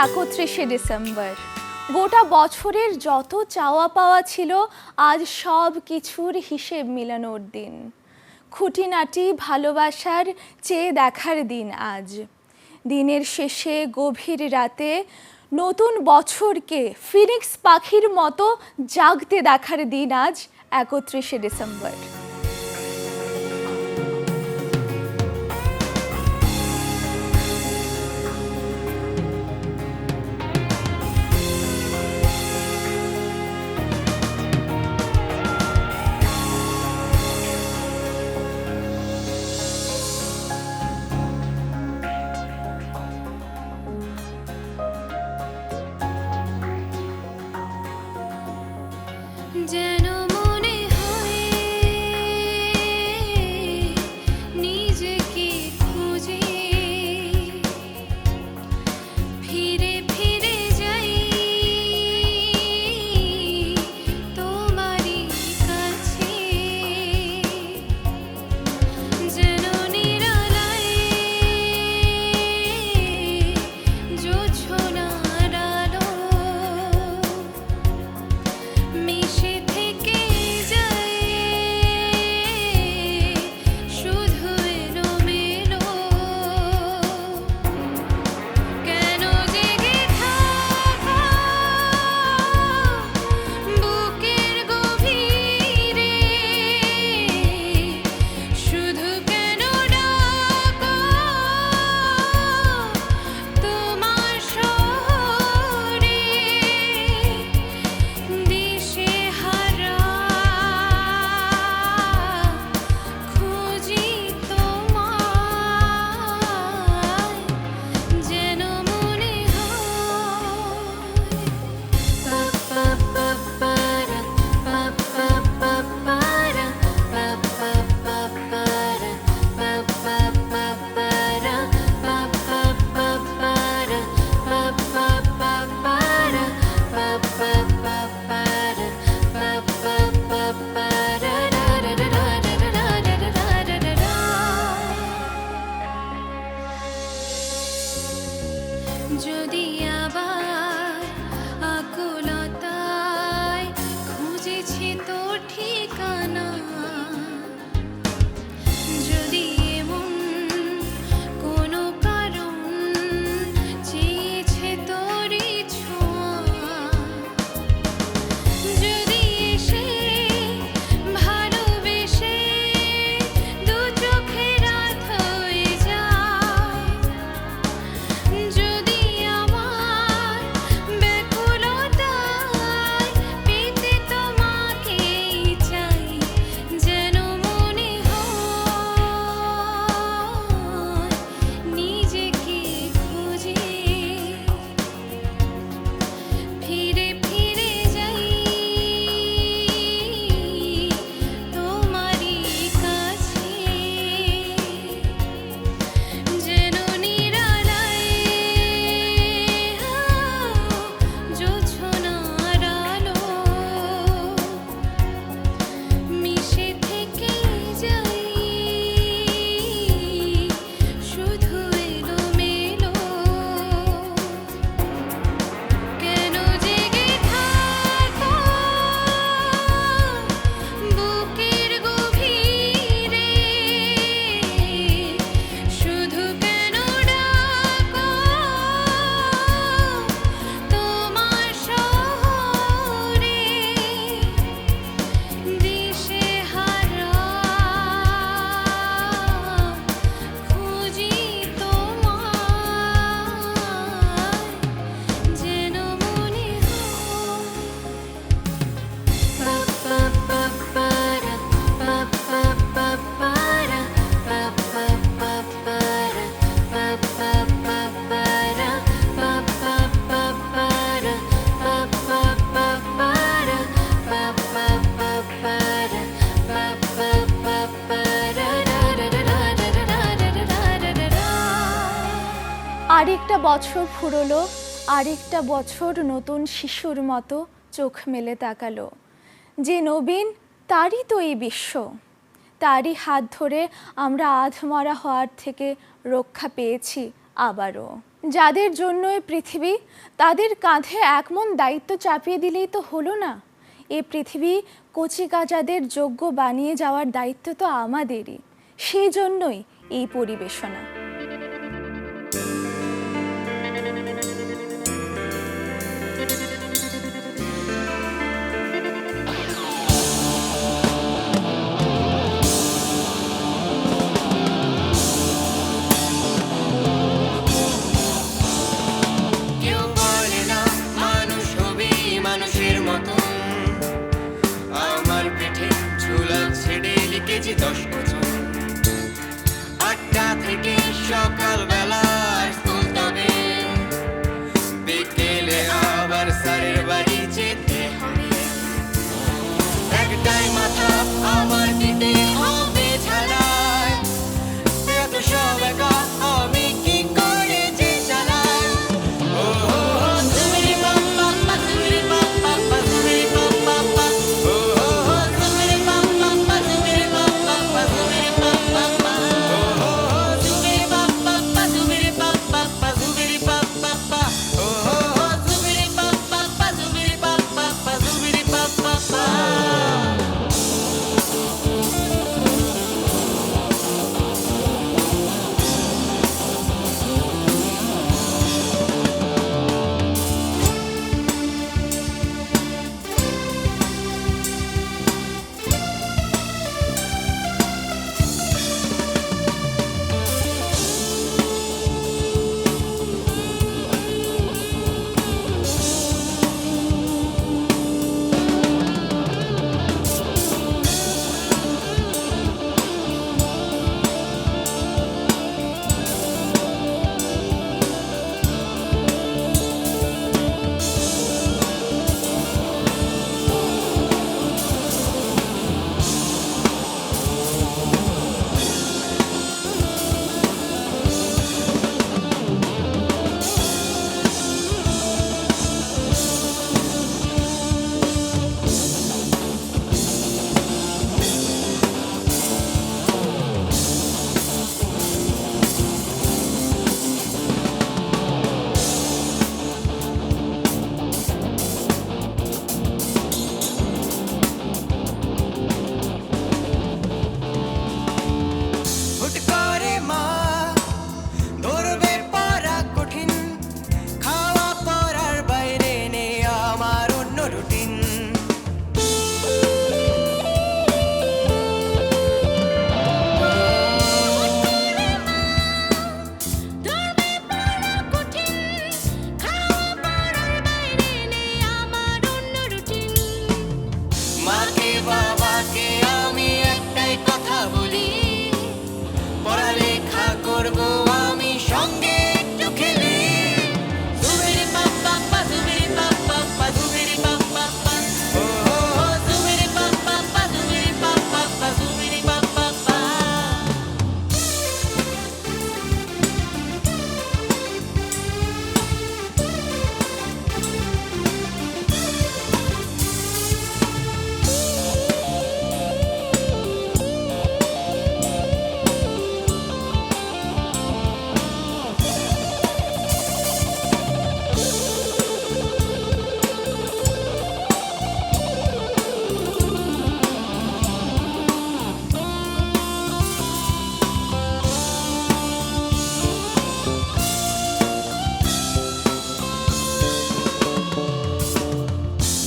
31শে December. গোটা বছরের যত চাওয়া পাওয়া ছিল আজ সব কিছুর হিসেব মিলানোর দিন। খুঁটিনাটি ভালোবাসার চেয়ে দেখার দিন আজ। দিনের শেষে গভীর রাতে নতুন বছরকে ফিনিক্স পাখির মতো জাগতে দেখার দিন আজ 31শে ডিসেম্বর। যেন মনে হয় নিজেকে খুঁজে ফিরে ফিরে যাই তোমারই কাছে। যেন নিরালায় জোছনার আলো মিশে থেকে যায় শুধু এলোমেলো। কেন জেগে থাকা বুকের গভীরে, শুধু কেন ডাকা তোমার শহরে, দিশে হারা খুঁজি তোমায়। যেন মনে হয় পা পা পারা পা পা পারা পা পা পারা পা পা পারা পা পা পারা পা পা পারা পা পা পারা পা পা পারা রা রা রা রা রা রা রা। যদি আবার আকুলতায় খুঁজেছি তোর ঠিকানা, যদি এমন কোনো কারণ চেয়েছে তোরই ছোঁয়া, যদি এসে ভালোবেসে দু চোখে রাত হয়ে যায়, যদি আমার ব্যাকুলতায় পেতে তোমাকেই চাই, যেন মনে হয় নিজেকে খুঁজে ফিরে ফিরে যাই তোমারই কাছে। যেন নিরালায় জোছনার আলো মিশে থেকে যাই শুধু এলোমেলো। কেন জেগে থাকা বুকের গভীরে, শুধু কেন ডাকা তোমার শহরে, দিশে হারা খুঁজি তোমায়। যেন মনে হয় পা পা পারা পা পা পারা পা পা পারা পা পা পারা পা পা পারা পা পা পারা পা পা পারা পা পা পারা রা রা রা রা রা। আরেকটা বছর ফুরলো, আরেকটা বছর নতুন শিশুর মতো চোখ মেলে তাকালো। যে নবীন তারই তো এই বিশ্ব, তারই হাত ধরে আমরা আধমরা হওয়ার থেকে রক্ষা পেয়েছি আবারও। যাদের জন্য এ পৃথিবী, তাদের কাঁধে একমন দায়িত্ব চাপিয়ে দিলেই তো হলো না। এ পৃথিবী কচিকাঁচাদের যোগ্য বানিয়ে যাওয়ার দায়িত্ব তো আমাদেরই। সেই জন্যই এই পরিবেশনা। কেউ বলে না মানুষ হবি মানুষের মতো, আমার পিঠে ঝুলাচ্ছে ডেলি কেজি 10 ওজন। 8টা থেকে সকাল বেলা স্কুল, তবে বিকেলে আবার স্যারের বাড়ি যেতে হবে। একটাই মাথা আমার দিতে হবে ঝালাই, এত সব একা আমি কি করে যে চালাই। ও হো হো সুমিরি পাপ্পা পা সুমিরি পাপ্পা পা সুমিরি পাপ্পা পা, ও হো হো সুমিরি পাপ্পা পা সুমিরি পাপ্পা পা সুমিরি পাপ্পা পা, ও হো হো সুমিরি পাপ্পা পা সুমিরি পাপ্পা পা সুমিরি পাপ্পা পা, ও হো হো সুমিরি পাপ্পা পা সুমিরি পাপ্পা পা সুমিরি পাপ্পা পা। হুট করে মা ধরবে পড়া কঠিন, খাওয়া পড়ার বাইরে নেই আমার অন্য রুটিন। মাকে বাবাকে আমি একটাই কথা বলি, পড়ালেখা করব আমি সঙ্গে একটু খেলি। সুমিরি পাপ্পা পা সুমিরি পাপ্পা পা সুমিরি পাপ্পা পা, ও হো হো সুমিরি পাপ্পা পা সুমিরি পাপ্পা পা সুমিরি পাপ্পা পা।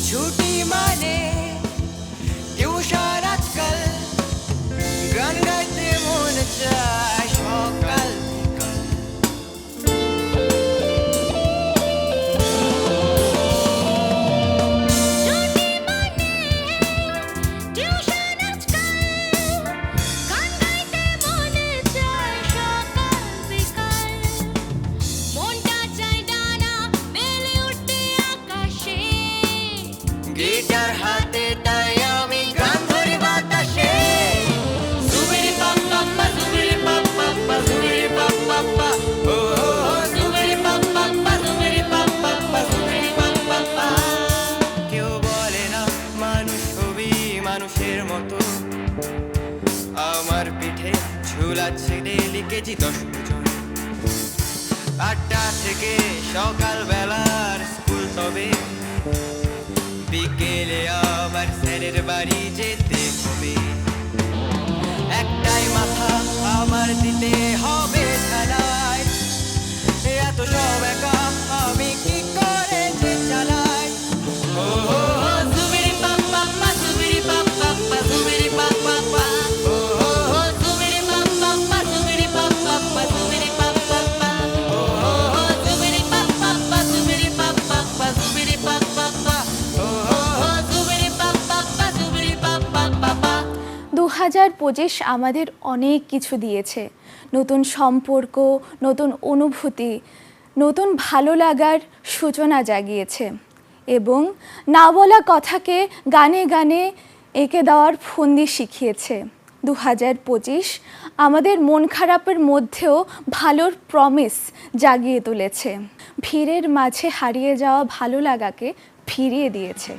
ছুটি মানে টিউশন আজকাল, গান গাইতে মন চায় সকাল বিকাল। গিটার হাতে তাই আমি গান ধরি বাতাসে। সুমিরি পাপ্পা পা সুমিরি পাপ্পা পা সুমিরি পাপ্পা পা, ও হো হো সুমিরি পাপ্পা পা সুমিরি পাপ্পা পা সুমিরি পাপ্পা পা। কেউ বলে না মানুষ হবি মানুষের মতো, আমার পিঠে ঝুলাচ্ছে ডেলি কেজি 10 ওজন। 8টা থেকে সকাল বেলার স্কুল, তবে বিকেলে আবার স্যারের বাড়ি যেতে হবে। একটাই মাথা আমার দিতে হবে ঝালাই, এত সব একা আমি কি করে যে চালাই। ও হো হো জুবিরি পাপ পাপ পা, জুবিরি পাপ পাপ পা, জুবিরি পাপ পাপ পা। ও হো হো জুবিরি পাপ পাপ পা, জুবিরি পাপ পাপ পা, জুবিরি পাপ পাপ পা। ও হো হো জুবিরি পাপ পাপ পা, জুবিরি পাপ পাপ পা, জুবিরি পাপ পাপ পা। ও হো হো জুবিরি পাপ পাপ পা, জুবিরি পাপ পাপ পা। 2025 আমাদের অনেক কিছু দিয়েছে, নতুন সম্পর্ক, নতুন অনুভূতি, নতুন ভালো লাগার সূচনা জাগিয়েছে এবং না বলা কথাকে গানে গানে এঁকে দেওয়ার ফন্দি শিখিয়েছে। 2025 আমাদের মন খারাপের মধ্যেও ভালোর প্রমিস জাগিয়ে তুলেছে, ভিড়ের মাঝে হারিয়ে যাওয়া ভালো লাগাকে ফিরিয়ে দিয়েছে।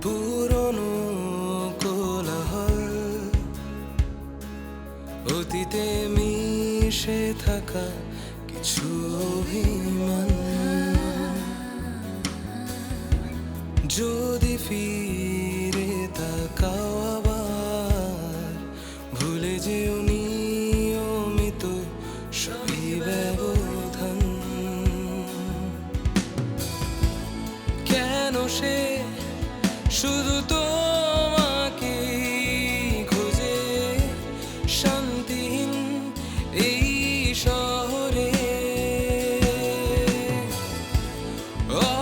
পুরনো কোলাহল, অতীতে মিশে থাকা কিছু অভিমান, যদি ফিরে তাকাও আবার, ভুলে যেও নিয়মিত সবই ব্যবধান। কেন সে শুধু তোমাকে খোঁজে, শান্তিহীন এই শহরে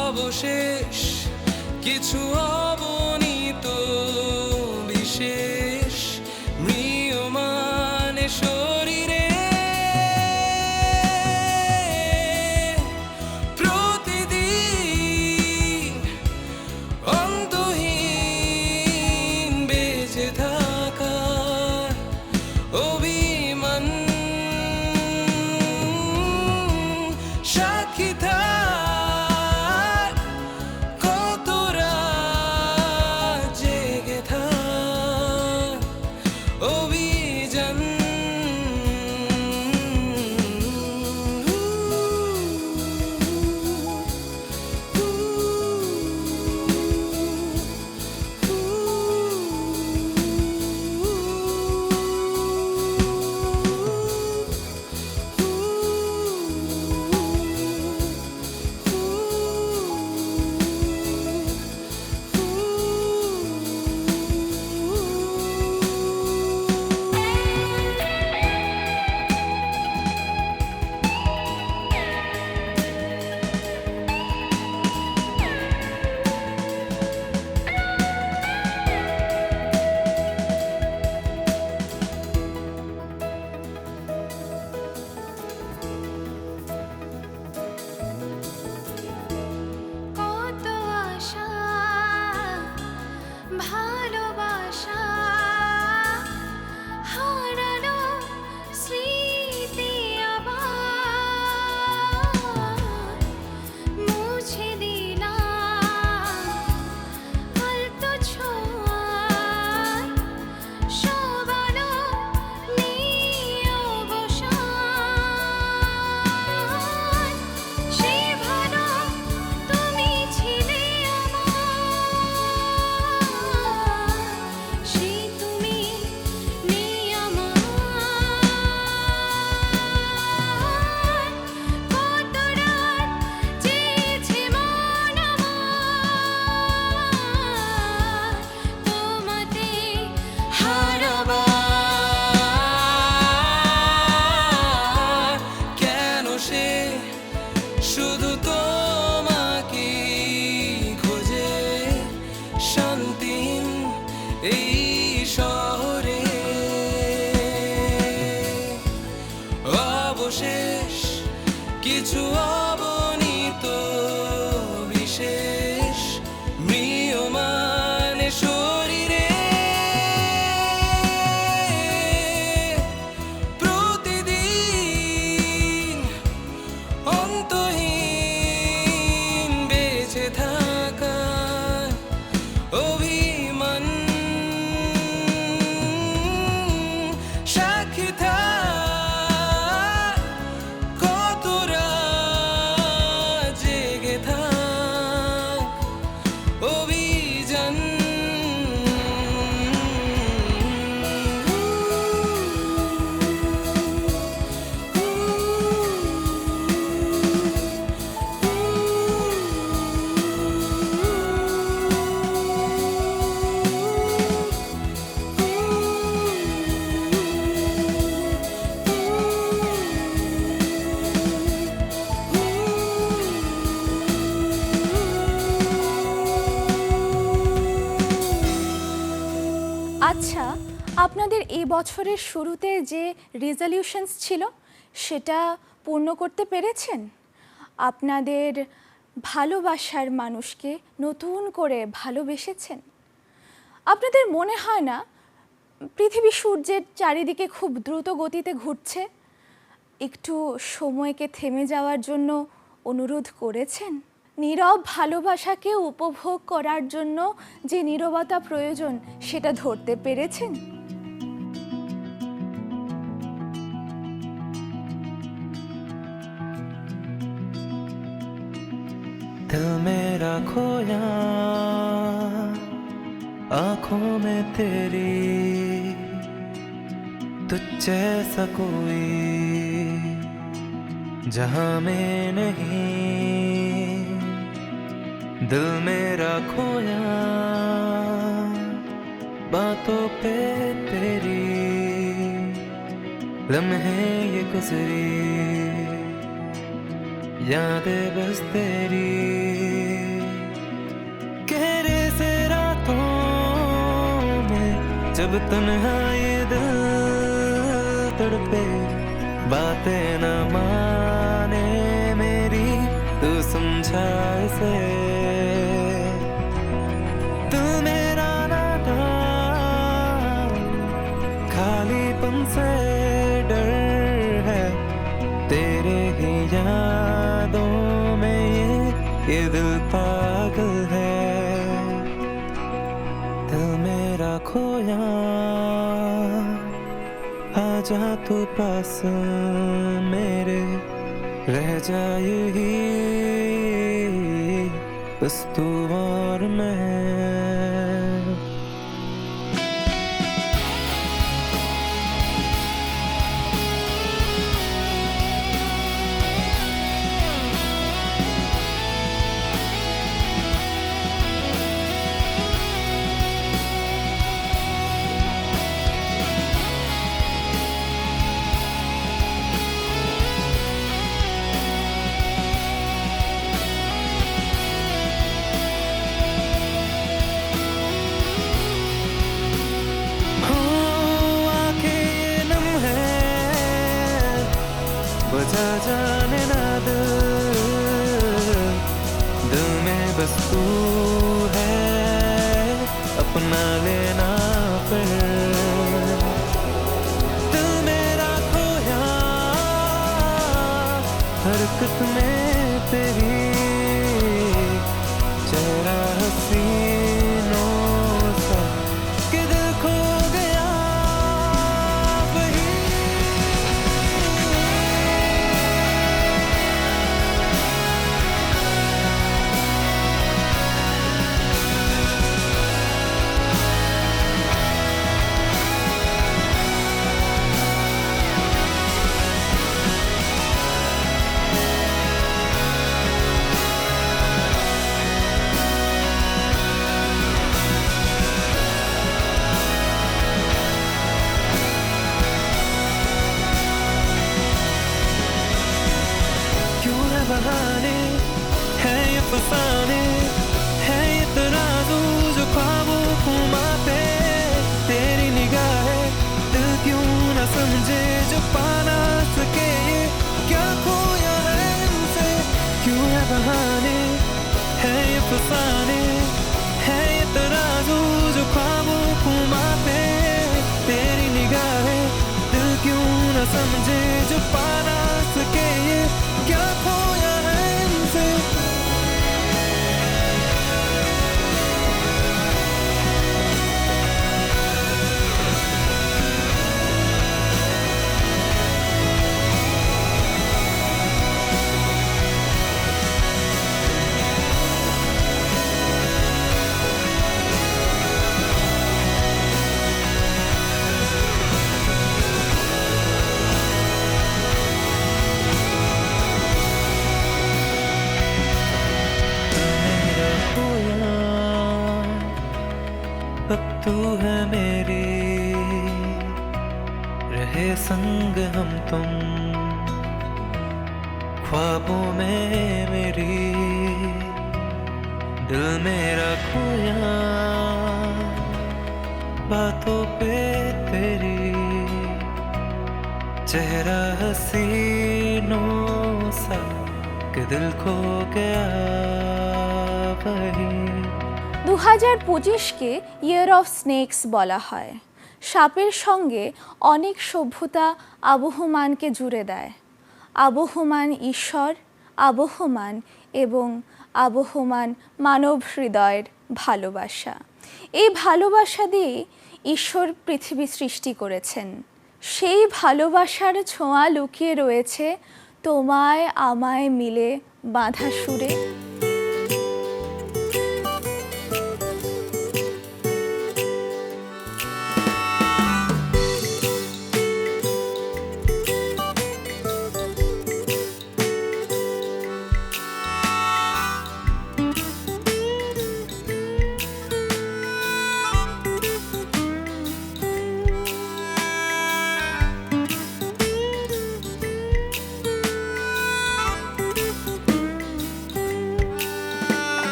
অবশেষ কিছু অবনীত বিশেষ মৃয়মান শরীরে, প্রতিদিন অন্তহীন এই শহরে অবশেষ কিছু অবনীত বিশেষ মৃয়মান শরীরে প্রতিদিন অন্তহীন বেঁচে থাকা অভিমান সাক্ষী থাক কত রাত জেগে থাক অভিযান আচ্ছা, আপনাদের এই বছরের শুরুতে যে রেজলিউশনস ছিল সেটা পূর্ণ করতে পেরেছেন? আপনাদের ভালোবাসার মানুষকে নতুন করে ভালোবেসেছেন? আপনাদের মনে হয় না পৃথিবী সূর্যের চারিদিকে খুব দ্রুত গতিতে ঘুরছে? একটু সময়কে থেমে যাওয়ার জন্য অনুরোধ করেছেন? নীরব ভালোবাসাকে উপভোগ করার জন্য যে নীরবতা প্রয়োজন সেটা ধরতে পেরেছেন? दिल मेरा खोया आंखों में तेरी तुझ जैसा कोई जहां में नहीं दिल मेरा खोया बातों पे तेरी लम्हे ये गुजरी यादें बस तेरी गहरे से रातों में जब तन्हाई दिल तड़पे बातें न माने मेरी तू समझा इसे तू मेरा नाता खालीपन से डर है तेरे ही यादों में ये दिल पागल है दिल मेरा खोया आजा तू पास मेरे रह जाए ही बस तू और मैं बजा जाने ना दिल में बस तू है अपना लेना फिर दिल मेरा खोया हरकत में तेरी चेहरा हसीनों सा कि दिल खो गया वही पा ना सके ये क्या खोया है हमसे क्यों है बहाने है ये फसाने है ये तराजू जो ख्वाबों को मापे तेरी निगाहें दिल क्यों न समझे जो पा ना सके ये क्या खोया है हमसे अब तू है मेरी रहे संग हम तुम ख्वाबों में मेरी दिल मेरा खोया बातों पे तेरी चेहरा हसीनों सा कि दिल खो गया वही 2025কে ইয়ার অফ স্নেকস বলা হয়। সাপের সঙ্গে অনেক সভ্যতা আবহমানকে জুড়ে দেয়। আবহমান ঈশ্বর, আবহমান এবং আবহমান মানব হৃদয়ের ভালোবাসা। এই ভালোবাসা দিয়ে ঈশ্বর পৃথিবী সৃষ্টি করেছেন। সেই ভালোবাসার ছোঁয়া লুকিয়ে রয়েছে তোমায় আমায় মিলে বাঁধা সুরে।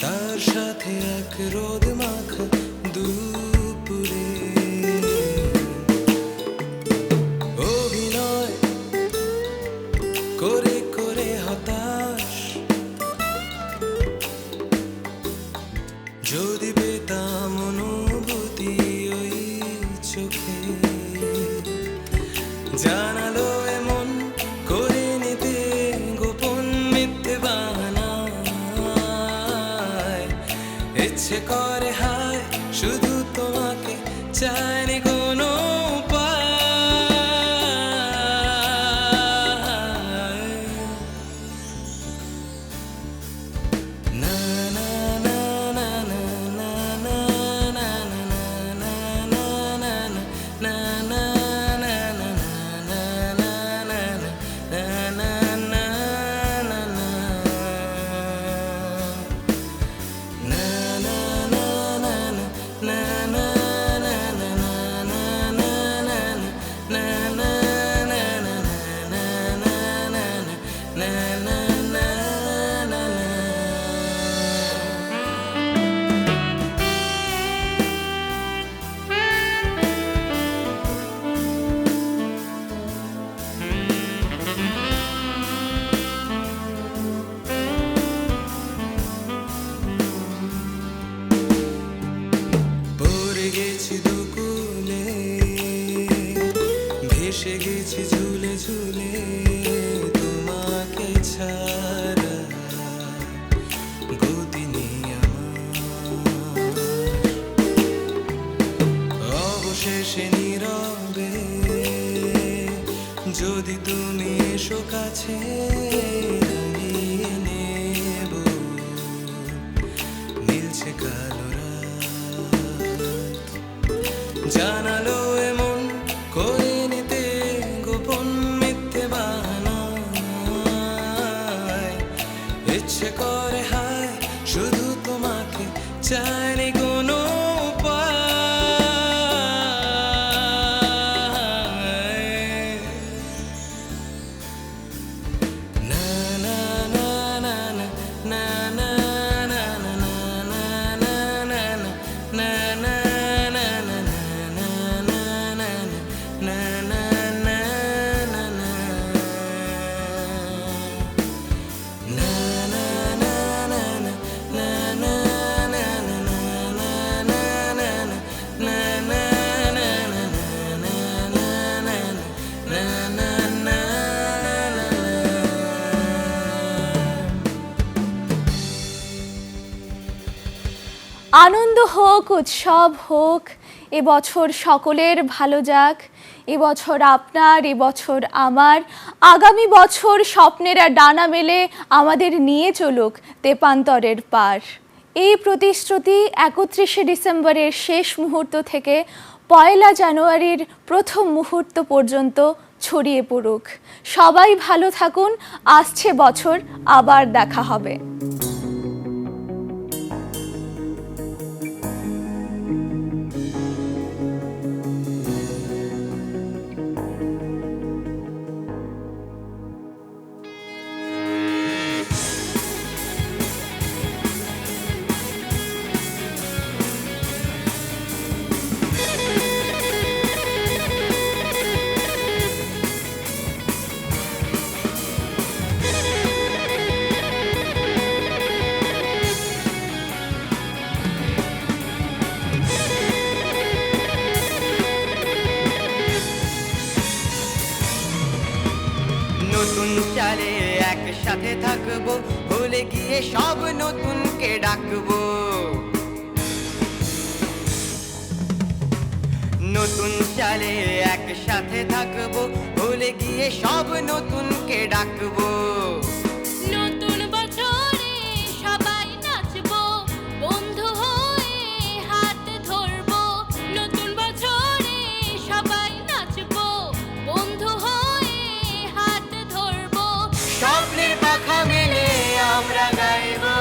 তার সাথে এক রোদ মাখা দুপুরে অভিনয় করে করে হতাশ যদি পেতাম অনুভূতি ওই চোখে জানালো এমন করে নিতে গোপন মিথ্যে বাহানা ইচ্ছে করে হায় শুধু তোমাকে চাইনি কোনো উপায় না না না না না না না না না না না না না ভেসে গেছি ঝুলে ঝুলে তোমাকে ছাড়া গতি নেই আমার অবশেষে নীরবে যদি তুমি এসো কাছে দাঁড়িয়ে নেব নীলছে কালো রাত জানালো এমন করে নিতে গোপন মিথ্যে বানায় ইচ্ছে করে হায় শুধু তোমাকে চাইনি কোনো উপায় না না না না না না আনন্দ হোক, উৎসব হোক, এবছর সকলের ভালো যাক। এবছর আপনার, এবছর আমার, আগামী বছর স্বপ্নেরা ডানা মেলে আমাদের নিয়ে চলুক তেপান্তরের পার। এই প্রতিশ্রুতি 31শে ডিসেম্বরের শেষ মুহূর্ত থেকে 1 জানুয়ারির প্রথম মুহূর্ত পর্যন্ত ছড়িয়ে পড়ুক। সবাই ভালো থাকুন, আসছে বছর আবার দেখা হবে। নতুন সালে একসাথে থাকবো, ভুলে গিয়ে সব নতুনকে ডাকবো। নতুন সালে একসাথে থাকবো, ভুলে গিয়ে সব নতুনকে ডাকবো। নতুন বছরে সবাই নাচবো, বন্ধু হয়ে হাত ধরবো। নতুন বছরে সবাই নাচবো, বন্ধু হয়ে হাত ধরবো। স্বপ্নের পাখা মেলে আমরা গাইবো,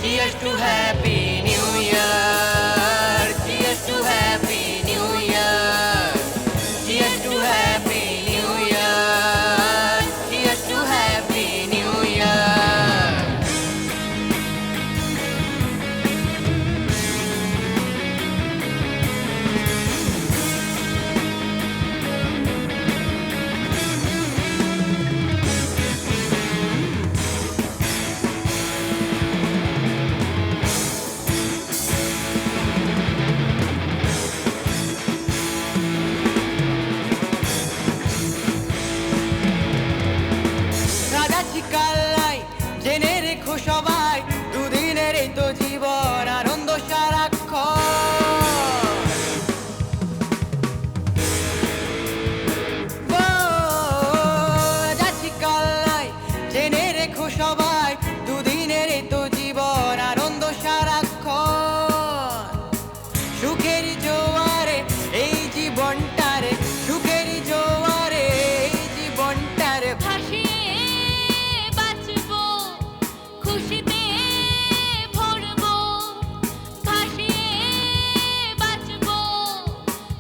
Cheers to Happy New Year, Cheers to Happy New Year, Cheers to Happy New Year, Cheers to Happy New Year. রাজাছি কাল্লাই জেনে রেখো সবাই, দুদিনের এই তো জীবন, আনন্দ সারাক্ষণ। ও, রাজাছি কাল্লাই জেনে রেখো সবাই, দুদিনের এই তো জীবন, আনন্দ সারাক্ষণ। সুখের জোয়ারে এই জীবনটারে, সুখের জোয়ারে এই জীবনটারে ভাসিয়ে বাঁচবো, খুশিতে ভরবো। ভাসিয়ে বাঁচবো,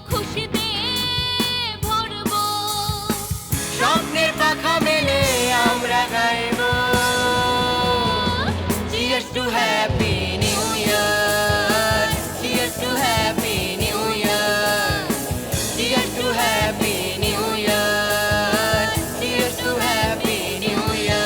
খুশিতে ভরবো। স্বপ্নের পাখা মেলে আমরা গাইবো, Cheers to Happy New Year, Cheers to Happy New Year, Cheers to Happy New Year, Cheers to Happy New Year.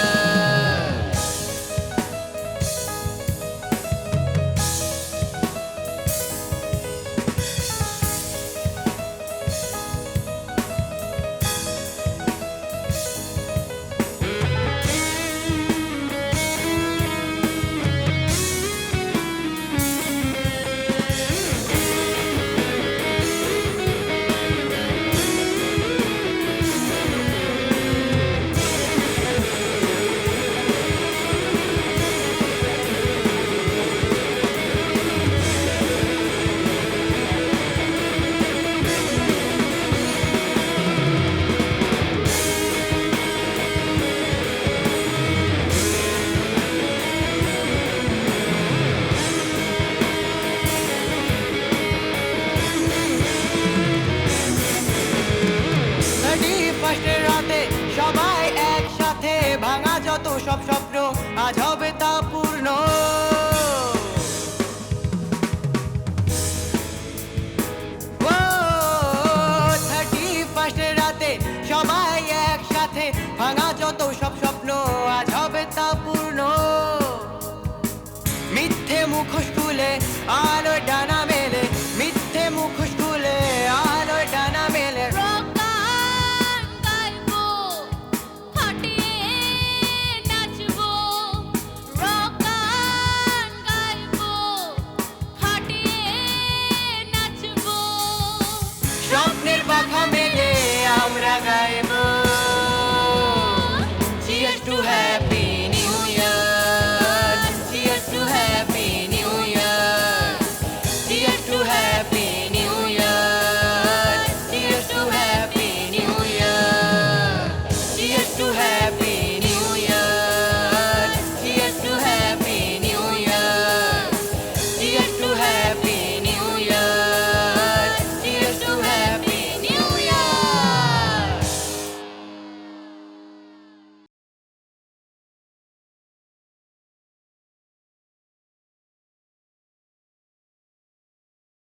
ফার্স্টের রাতে সবাই একসাথে, ভাঙা যত সব স্বপ্ন আজ হবে তা পূর্ণ। ও, 31 রাতে সবাই একসাথে, ভাঙা যত সব স্বপ্ন